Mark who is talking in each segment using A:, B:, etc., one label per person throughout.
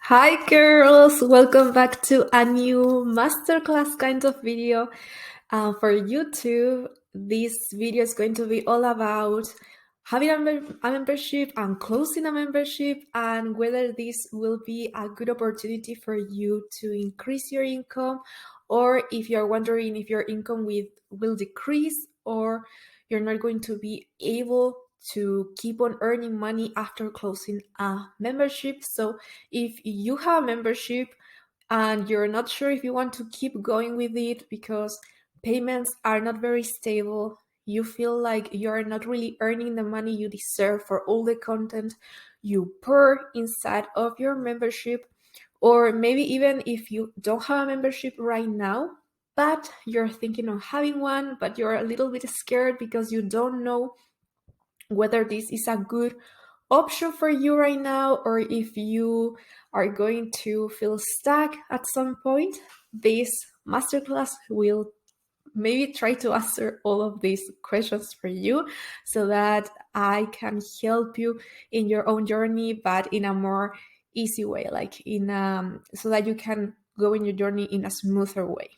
A: Hi girls, welcome back to a new masterclass kind of video for YouTube. This video is going to be all about having a membership and closing a membership, and whether this will be a good opportunity for you to increase your income, or if you're wondering if your income will decrease, or you're not going to be able to keep on earning money after closing a membership. So if you have a membership and you're not sure if you want to keep going with it because payments are not very stable, you feel like you're not really earning the money you deserve for all the content you pour inside of your membership, or maybe even if you don't have a membership right now, but you're thinking of having one, but you're a little bit scared because you don't know whether this is a good option for you right now, or if you are going to feel stuck at some point. This masterclass will maybe try to answer all of these questions for you so that I can help you in your own journey, but in a more easy way, like so that you can go in your journey in a smoother way.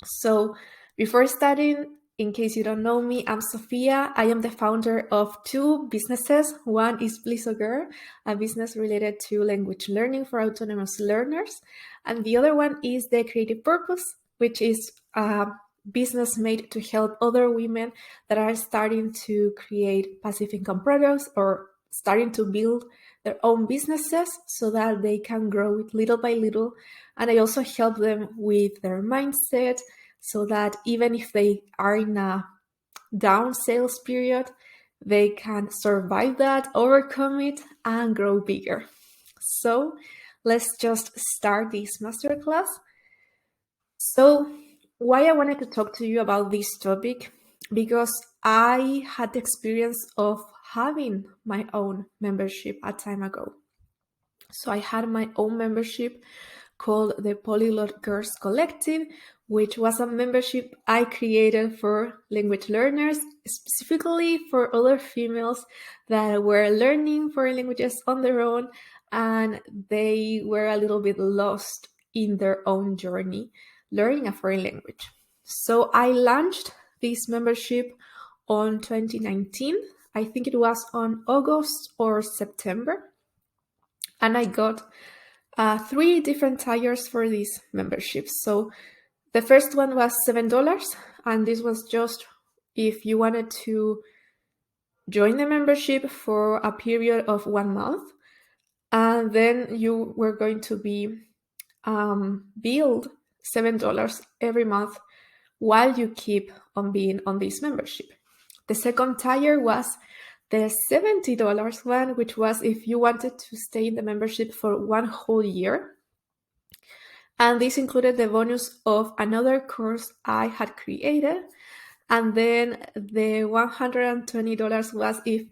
A: So before starting, in case you don't know me, I'm Sophia. I am the founder of two businesses. One is Blisoger, a business related to language learning for autonomous learners. And the other one is The Creative Purpose, which is a business made to help other women that are starting to create passive income products or starting to build their own businesses so that they can grow it little by little. And I also help them with their mindset so that even if they are in a down sales period, they can survive that, overcome it, and grow bigger. So let's just start this masterclass. So why I wanted to talk to you about this topic, because I had the experience of having my own membership a time ago. So I had my own membership called the Polyglot Girls Collective, which was a membership I created for language learners, specifically for other females that were learning foreign languages on their own, and they were a little bit lost in their own journey learning a foreign language. So I launched this membership on 2019. I think it was on August or September. And I got 3 different tiers for this membership. So the first one was $7, and this was just if you wanted to join the membership for a period of 1 month, and then you were going to be billed $7 every month while you keep on being on this membership. The second tier was the $70 one, which was if you wanted to stay in the membership for 1 whole year. And this included the bonus of another course I had created. And then the $120 was if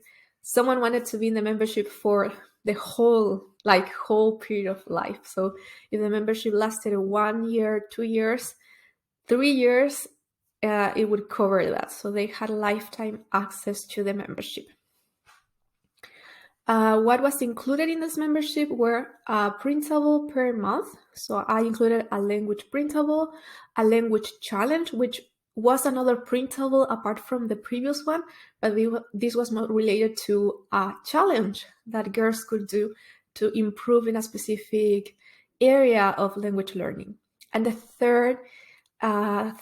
A: someone wanted to be in the membership for the whole period of life. So if the membership lasted 1 year, 2 years, 3 years, it would cover that. So they had lifetime access to the membership. What was included in this membership were a printable per month. So I included a language printable, a language challenge, which was another printable apart from the previous one, but this was not related to a challenge that girls could do to improve in a specific area of language learning. And the third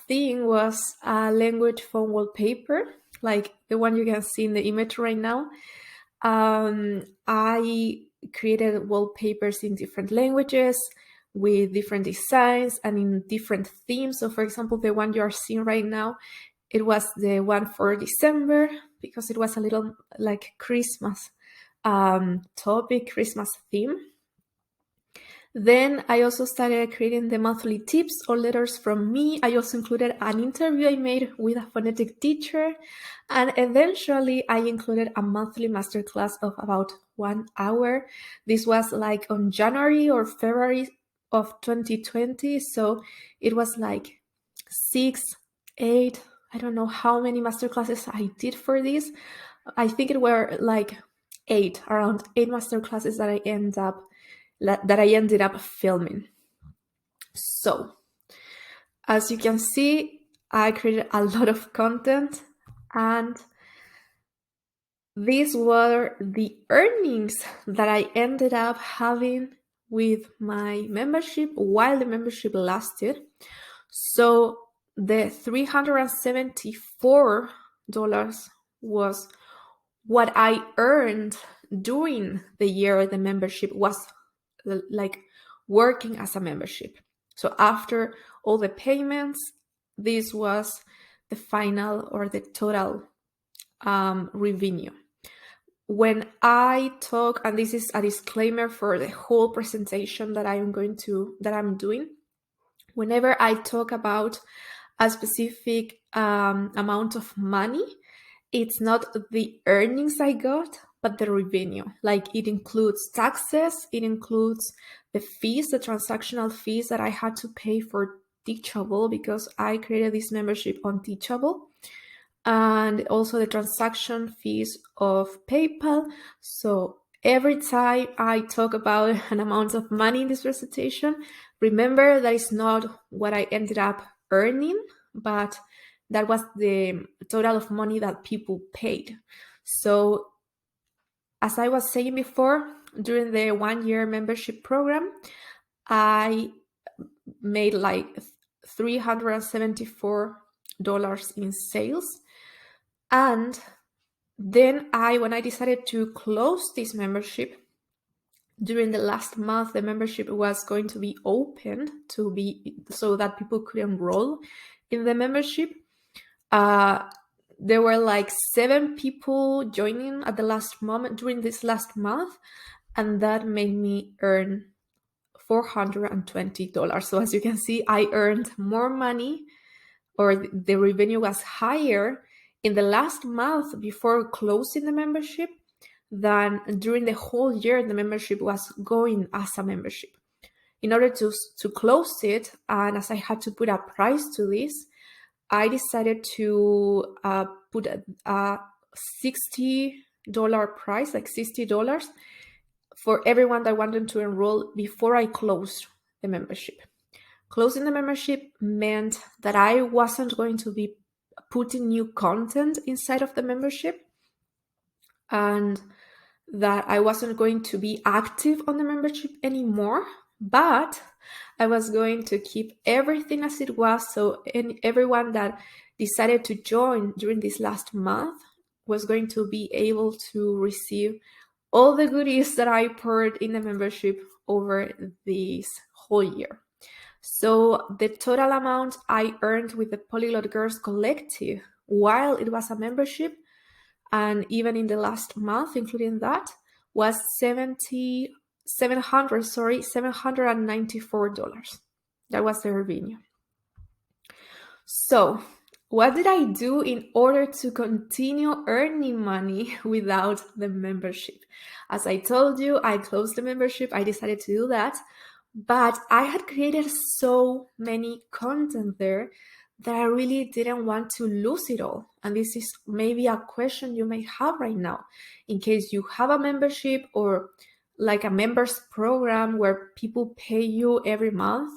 A: thing was a language phone wallpaper, like the one you can see in the image right now. I created wallpapers in different languages with different designs and in different themes. So for example, the one you are seeing right now, it was the one for December because it was a little like Christmas topic, Christmas theme. Then I also started creating the monthly tips or letters from me. I also included an interview I made with a phonetic teacher. And eventually I included a monthly masterclass of about 1 hour. This was like on January or February of 2020. So it was like 6, 8, I don't know how many masterclasses I did for this. I think it were like around 8 masterclasses that I end up that I ended up filming. So, as you can see, I created a lot of content, and these were the earnings that I ended up having with my membership while the membership lasted. So the $374 was what I earned during the year the membership was like working as a membership. So after all the payments, this was the final or the total revenue. When I talk, and this is a disclaimer for the whole presentation that I'm doing, whenever I talk about a specific amount of money, it's not the earnings I got, but the revenue. Like, it includes taxes, it includes the fees, the transactional fees that I had to pay for Teachable, because I created this membership on Teachable, and also the transaction fees of PayPal. So every time I talk about an amount of money in this presentation, remember that it's not what I ended up earning, but that was the total of money that people paid. So as I was saying before, during the 1-year membership program, I made like $374 in sales. And then when I decided to close this membership, during the last month, the membership was going to be opened so that people could enroll in the membership. There were like 7 people joining at the last moment during this last month, and that made me earn $420. So as you can see, I earned more money, or the revenue was higher in the last month before closing the membership than during the whole year the membership was going as a membership. In order to close it, and as I had to put a price to this, I decided to put a $60 price, like $60 for everyone that wanted to enroll before I closed the membership. Closing the membership meant that I wasn't going to be putting new content inside of the membership, and that I wasn't going to be active on the membership anymore, but I was going to keep everything as it was. So everyone that decided to join during this last month was going to be able to receive all the goodies that I poured in the membership over this whole year. So the total amount I earned with the Polyglot Girls Collective while it was a membership, and even in the last month, including that, was $794. That was the revenue. So what did I do in order to continue earning money without the membership? As I told you, I closed the membership. I decided to do that. But I had created so many content there that I really didn't want to lose it all. And this is maybe a question you may have right now. In case you have a membership or like a members program where people pay you every month,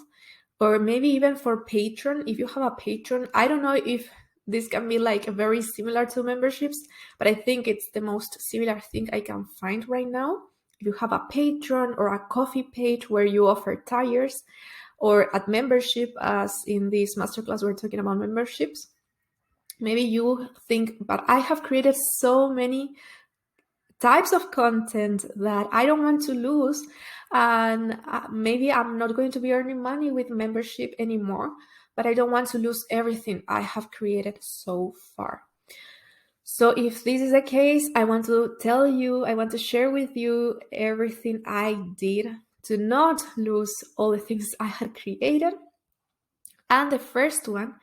A: or maybe even for Patreon, if you have a Patreon, I don't know if this can be like very similar to memberships, but I think it's the most similar thing I can find right now. If you have a Patreon or a coffee page where you offer tires, or at membership, as in this masterclass we're talking about memberships, maybe you think, but I have created so many types of content that I don't want to lose, and maybe I'm not going to be earning money with membership anymore, but I don't want to lose everything I have created so far. So if this is the case, I want to share with you everything I did to not lose all the things I had created. And the first one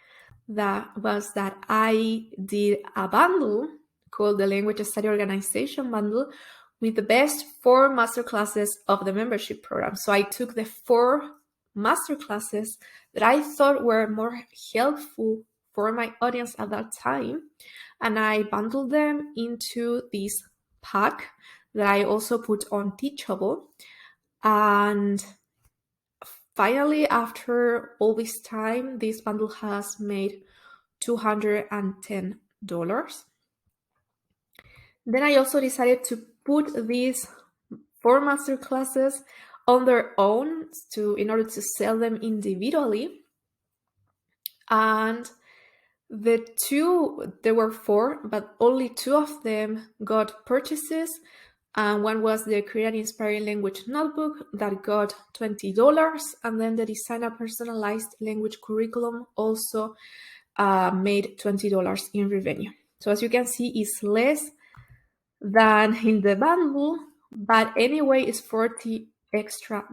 A: was that I did a bundle called the Language Study Organization Bundle with the best 4 masterclasses of the membership program. So I took the 4 masterclasses that I thought were more helpful for my audience at that time, and I bundled them into this pack that I also put on Teachable. And finally, after all this time, this bundle has made $210. Then I also decided to put these 4 masterclasses on their own in order to sell them individually. And there were 4, but only 2 of them got purchases. And one was the Create an Inspiring Language Notebook that got $20. And then the Design a Personalized Language Curriculum also made $20 in revenue. So as you can see, it's less than in the bundle, but anyway, it's $40 extra.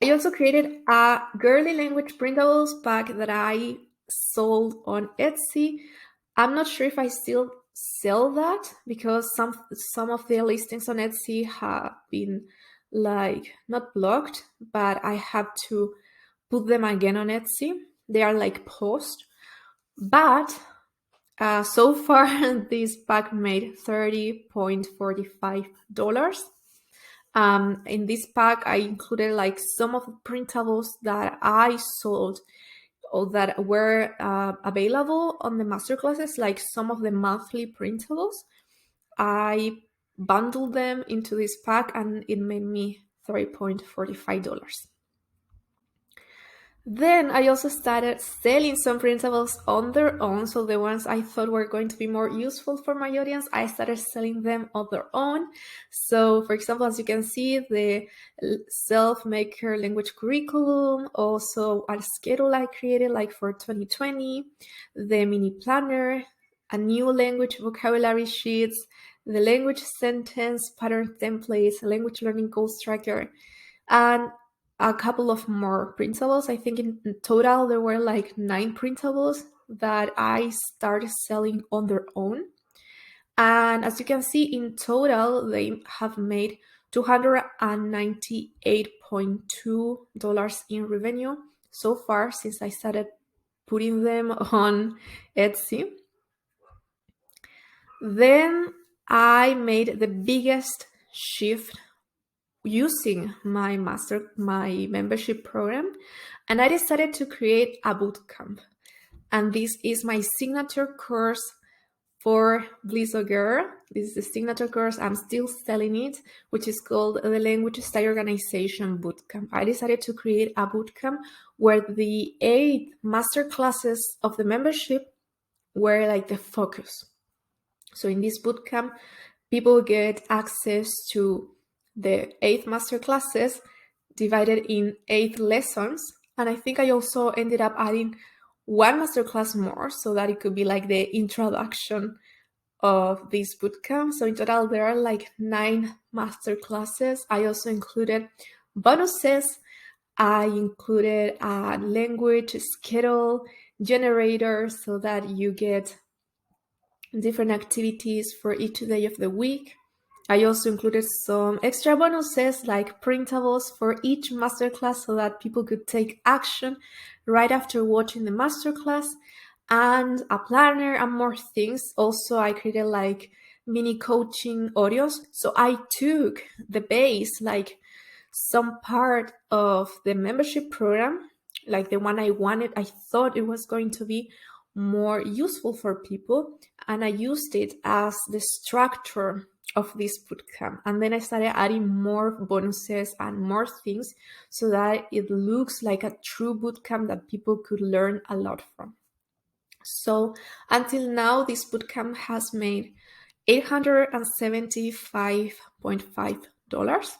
A: I also created a girly language printables pack that I sold on Etsy. I'm not sure if I still sell that because some of the listings on Etsy have been like not blocked, but I have to put them again on Etsy. They are like paused. But so far, this pack made $30.45. In this pack, I included like some of the printables that I sold or that were available on the masterclasses, like some of the monthly printables. I bundled them into this pack and it made me $30.45. Then I also started selling some printables on their own. So the ones I thought were going to be more useful for my audience, I started selling them on their own. So for example, as you can see, the self-maker language curriculum, also a schedule I created like for 2020, the mini planner, a new language vocabulary sheets, the language sentence pattern templates, a language learning goals tracker, and a couple of more printables. I think in total there were like 9 printables that I started selling on their own. And as you can see, in total, they have made $298.2 in revenue so far since I started putting them on Etsy. Then I made the biggest shift using my membership program, and I decided to create a bootcamp. And this is my signature course for Blizzard Girl. This is the signature course. I'm still selling it, which is called the Language Style Organization Bootcamp. I decided to create a bootcamp where the 8 masterclasses of the membership were like the focus. So in this bootcamp, people get access to the 8 masterclasses divided in 8 lessons. And I think I also ended up adding 1 masterclass more so that it could be like the introduction of this bootcamp. So in total, there are like 9 masterclasses. I also included bonuses. I included a language schedule generator so that you get different activities for each day of the week. I also included some extra bonuses like printables for each masterclass so that people could take action right after watching the masterclass, and a planner and more things. Also, I created like mini coaching audios. So I took the base, like some part of the membership program, like the one I wanted. I thought it was going to be more useful for people, and I used it as the structure of this bootcamp. And then I started adding more bonuses and more things so that it looks like a true bootcamp that people could learn a lot from. So until now, this bootcamp has made $875.5.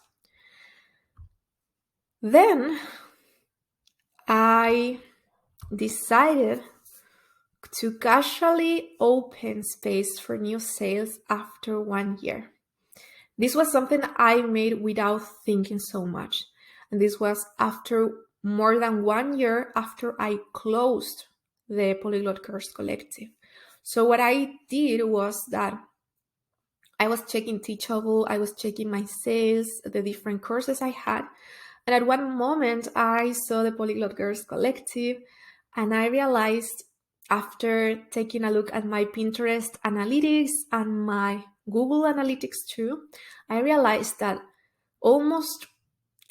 A: Then I decided to casually open space for new sales after 1 year. This was something I made without thinking so much. And this was after more than 1 year after I closed the Polyglot Course Collective. So what I did was that I was checking Teachable, I was checking my sales, the different courses I had. And at one moment, I saw the Polyglot Girls Collective, and I realized after taking a look at my Pinterest analytics and my Google analytics too, I realized that almost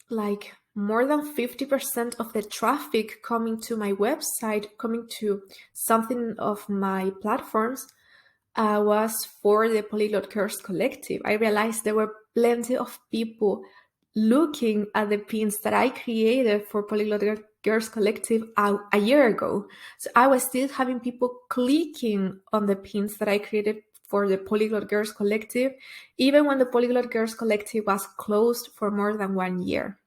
A: like more than 50% of the traffic coming to my website, coming to something of my platforms, was for the Polyglot Girls Collective. I realized there were plenty of people looking at the pins that I created for Polyglot Girls Collective a year ago. So I was still having people clicking on the pins that I created for the Polyglot Girls Collective, even when the Polyglot Girls Collective was closed for more than 1 year.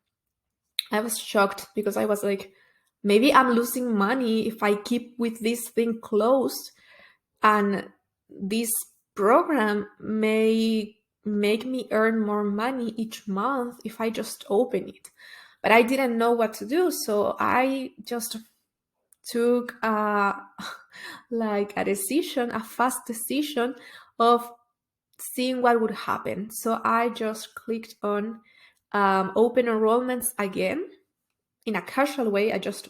A: I was shocked because I was like, maybe I'm losing money if I keep with this thing closed, and this program may make me earn more money each month if I just open it. But I didn't know what to do, so I just took like a decision, a fast decision of seeing what would happen. So I just clicked on open enrollments again in a casual way. I just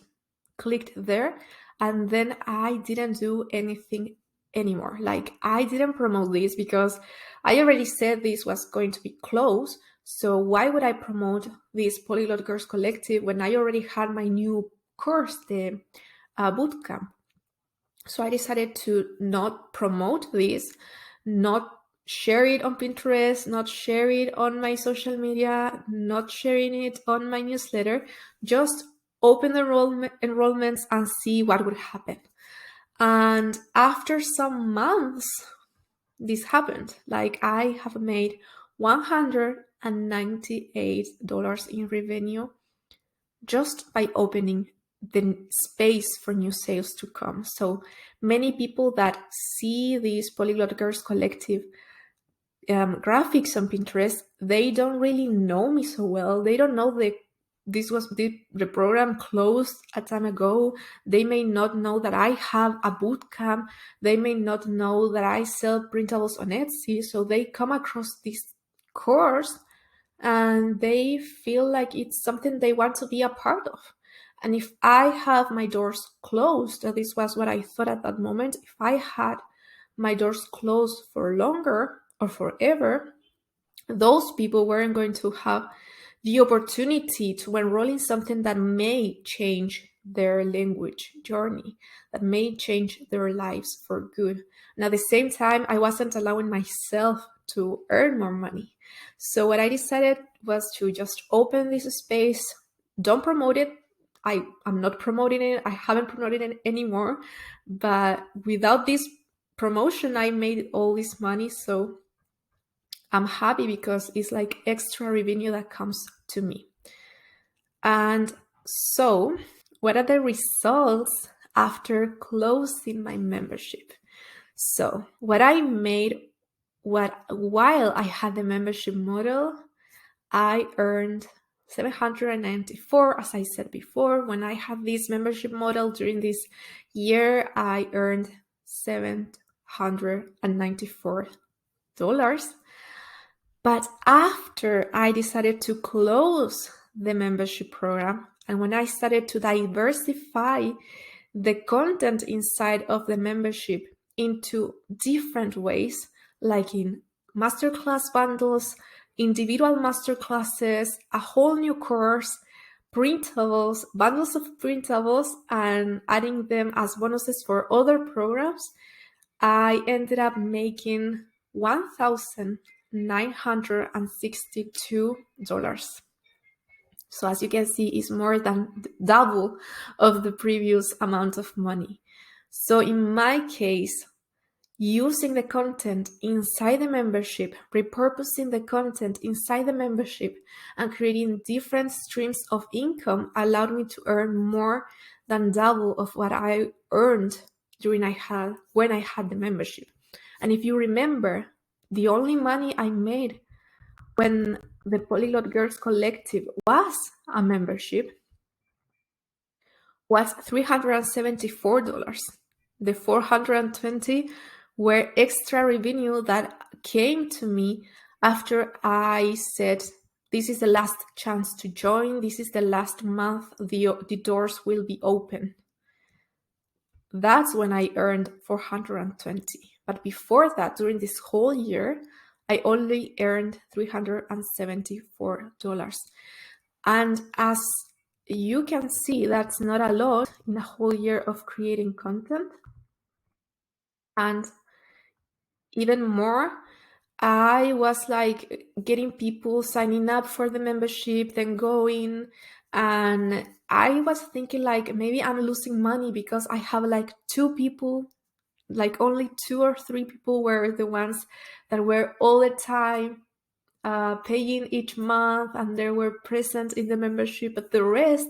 A: clicked there, and then I didn't do anything anymore. Like, I didn't promote this because I already said this was going to be closed. So why would I promote this Polyglot Girls Collective when I already had my new course, the Bootcamp? So I decided to not promote this, not share it on Pinterest, not share it on my social media, not sharing it on my newsletter, just open the enrollments and see what would happen. And after some months, this happened. Like, I have made $198 in revenue just by opening the space for new sales to come. So many people that see these Polyglot Girls Collective graphics on Pinterest, they don't really know me so well. They don't know the program closed a time ago. They may not know that I have a bootcamp. They may not know that I sell printables on Etsy. So they come across this course and they feel like it's something they want to be a part of. And if I have my doors closed, this was what I thought at that moment, if I had my doors closed for longer or forever, those people weren't going to have the opportunity to enroll in something that may change their language journey, that may change their lives for good. And at the same time, I wasn't allowing myself to earn more money. So what I decided was to just open this space, don't promote it. I'm not promoting it. I haven't promoted it anymore. But without this promotion, I made all this money. So I'm happy because it's like extra revenue that comes to me. And so, what are the results after closing my membership? So, what I made, while I had the membership model, I earned $794, as I said before. When I had this membership model during this year, I earned $794. But after I decided to close the membership program, and when I started to diversify the content inside of the membership into different ways, like in masterclass bundles, individual masterclasses, a whole new course, printables, bundles of printables, and adding them as bonuses for other programs, I ended up making $1,962. So as you can see, it's more than double of the previous amount of money. So in my case, using the content inside the membership, repurposing the content inside the membership, and creating different streams of income allowed me to earn more than double of what I earned when I had the membership. And if you remember, the only money I made when the Polyglot Girls Collective was a membership was $374. The $420 were extra revenue that came to me after I said, this is the last chance to join. This is the last month the doors will be open. That's when I earned $420. But before that, during this whole year, I only earned $374. And as you can see, that's not a lot in a whole year of creating content. And even more, I was like getting people signing up for the membership, then going, and I was thinking like maybe I'm losing money because I have like two people, like only 2 or 3 people were the ones that were all the time paying each month, and they were present in the membership, but the rest,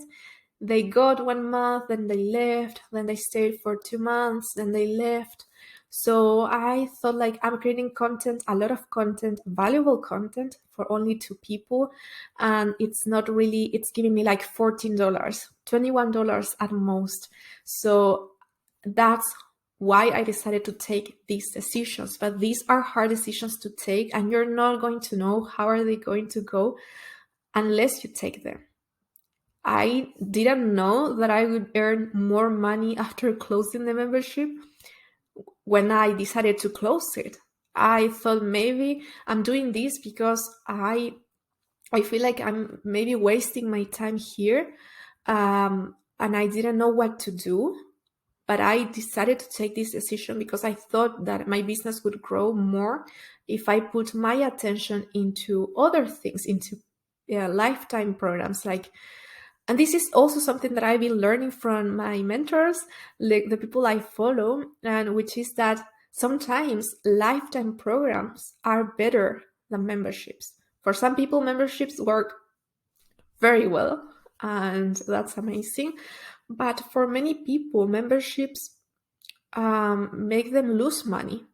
A: they got 1 month, then they left, then they stayed for 2 months, then they left. So I thought like I'm creating content, a lot of content, valuable content for only 2 people, and it's not really, it's giving me like $14, $21 at most. So that's why I decided to take these decisions. But these are hard decisions to take, and you're not going to know how are they going to go unless you take them. I didn't know that I would earn more money after closing the membership when I decided to close it. I thought maybe I'm doing this because I feel like I'm maybe wasting my time here, and I didn't know what to do. But I decided to take this decision because I thought that my business would grow more if I put my attention into other things, into lifetime programs. And this is also something that I've been learning from my mentors, like the people I follow, and which is that sometimes lifetime programs are better than memberships. For some people, memberships work very well, and that's amazing. But for many people, memberships make them lose money.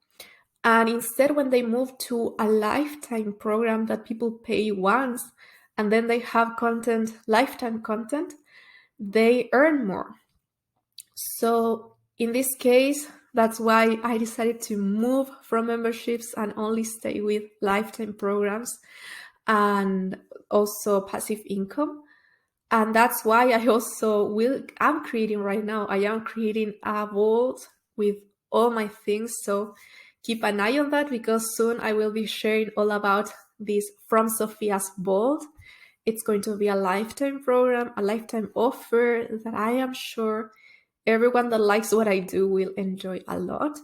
A: And instead, when they move to a lifetime program that people pay once and then they have content, lifetime content, they earn more. So in this case, that's why I decided to move from memberships and only stay with lifetime programs and also passive income. And that's why I also I'm creating right now. I am creating a vault with all my things. So keep an eye on that, because soon I will be sharing all about this From Sophia's Vault. It's going to be a lifetime program, a lifetime offer that I am sure everyone that likes what I do will enjoy a lot.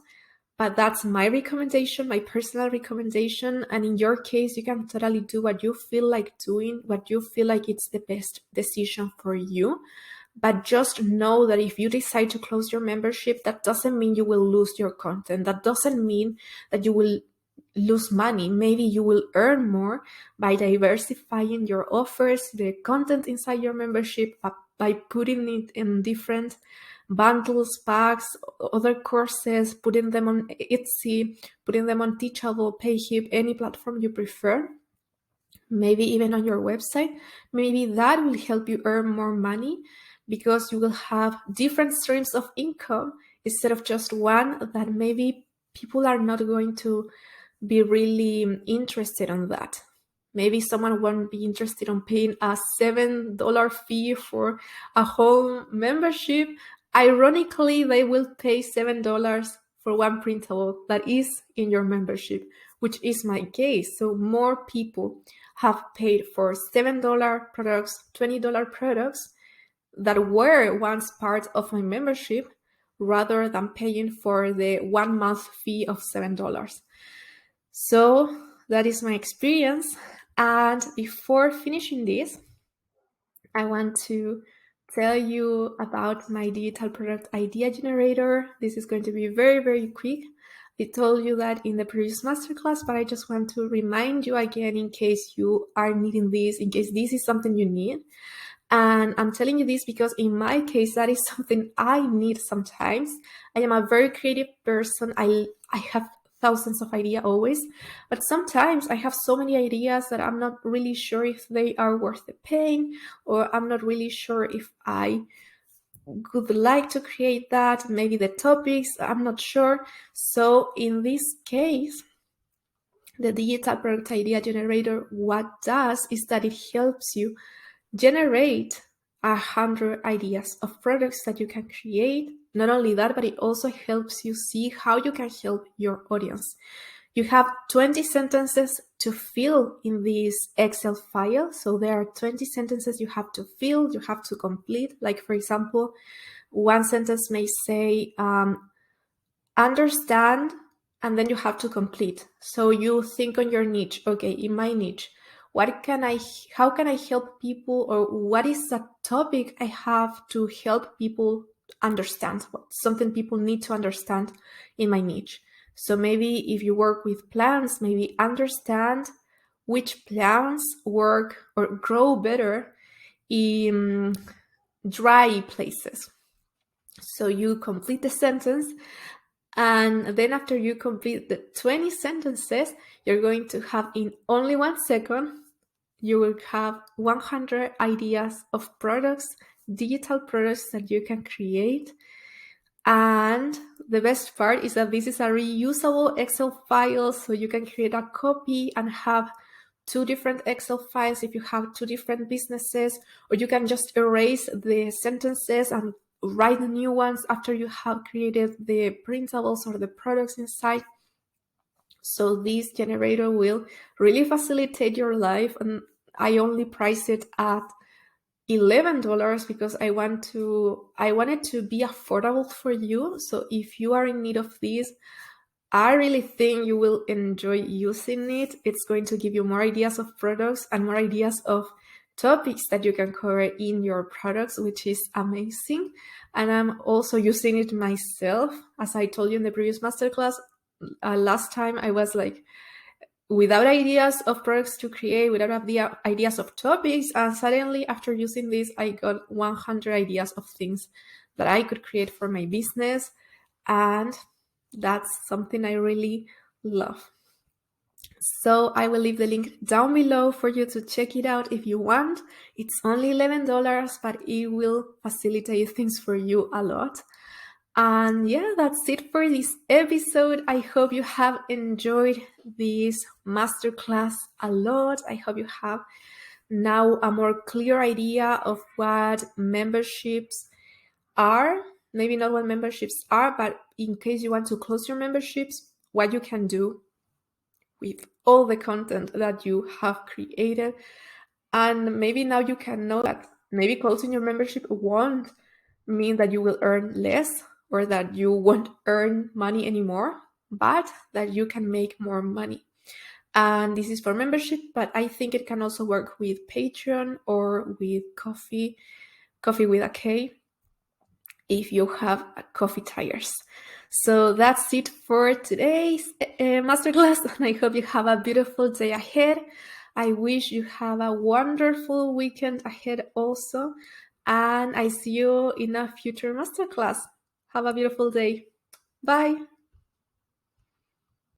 A: But that's my recommendation, my personal recommendation. And in your case, you can totally do what you feel like doing, what you feel like it's the best decision for you. But just know that if you decide to close your membership, that doesn't mean you will lose your content. That doesn't mean that you will lose money. Maybe you will earn more by diversifying your offers, the content inside your membership, by putting it in different bundles, packs, other courses, putting them on Etsy, putting them on Teachable, Payhip, any platform you prefer, maybe even on your website. Maybe that will help you earn more money, because you will have different streams of income instead of just one that maybe people are not going to be really interested on that. Maybe someone won't be interested on paying a $7 fee for a whole membership. Ironically, they will pay $7 for one printable that is in your membership, which is my case. So more people have paid for $7 products, $20 products that were once part of my membership, rather than paying for the 1 month fee of $7. So that is my experience. And before finishing this, I want to tell you about my digital product idea generator. This is going to be very, very quick. I told you that in the previous masterclass, but I just want to remind you again in case you are needing this, in case this is something you need. And I'm telling you this because in my case, that is something I need sometimes. I am a very creative person. I have thousands of ideas always, but sometimes I have so many ideas that I'm not really sure if they are worth the pain, or I'm not really sure if I would like to create that, maybe the topics, I'm not sure. So in this case, the digital product idea generator, what does is that it helps you generate 100 ideas of products that you can create. Not only that, but it also helps you see how you can help your audience. You have 20 sentences to fill in this Excel file. So there are 20 sentences you have to fill, you have to complete. Like, for example, one sentence may say, understand, and then you have to complete. So you think on your niche. Okay, in my niche, how can I help people, or what is a topic I have to help people understand, something people need to understand in my niche. So maybe if you work with plants, maybe understand which plants work or grow better in dry places. So you complete the sentence, and then after you complete the 20 sentences, you're going to have, in only 1 second, you will have 100 ideas of products, digital products that you can create. And the best part is that this is a reusable Excel file, so you can create a copy and have 2 different Excel files if you have 2 different businesses, or you can just erase the sentences and write the new ones after you have created the printables or the products inside. So this generator will really facilitate your life, and I only price it at $11 because I want it to be affordable for you. So if you are in need of this, I really think you will enjoy using it. It's going to give you more ideas of products and more ideas of topics that you can cover in your products, which is amazing. And I'm also using it myself. As I told you in the previous masterclass, last time I was like, without ideas of products to create, without the ideas of topics, and suddenly after using this, I got 100 ideas of things that I could create for my business, and that's something I really love. So I will leave the link down below for you to check it out if you want. It's only $11, but it will facilitate things for you a lot. And yeah, that's it for this episode. I hope you have enjoyed this masterclass a lot. I hope you have now a more clear idea of what memberships are. Maybe not what memberships are, but in case you want to close your memberships, what you can do with all the content that you have created. And maybe now you can know that maybe closing your membership won't mean that you will earn less or that you won't earn money anymore, but that you can make more money. And this is for membership, but I think it can also work with Patreon or with coffee with a K, if you have coffee tires. So that's it for today's masterclass, and I hope you have a beautiful day ahead. I wish you have a wonderful weekend ahead also, and I see you in a future masterclass. Have a beautiful day. Bye.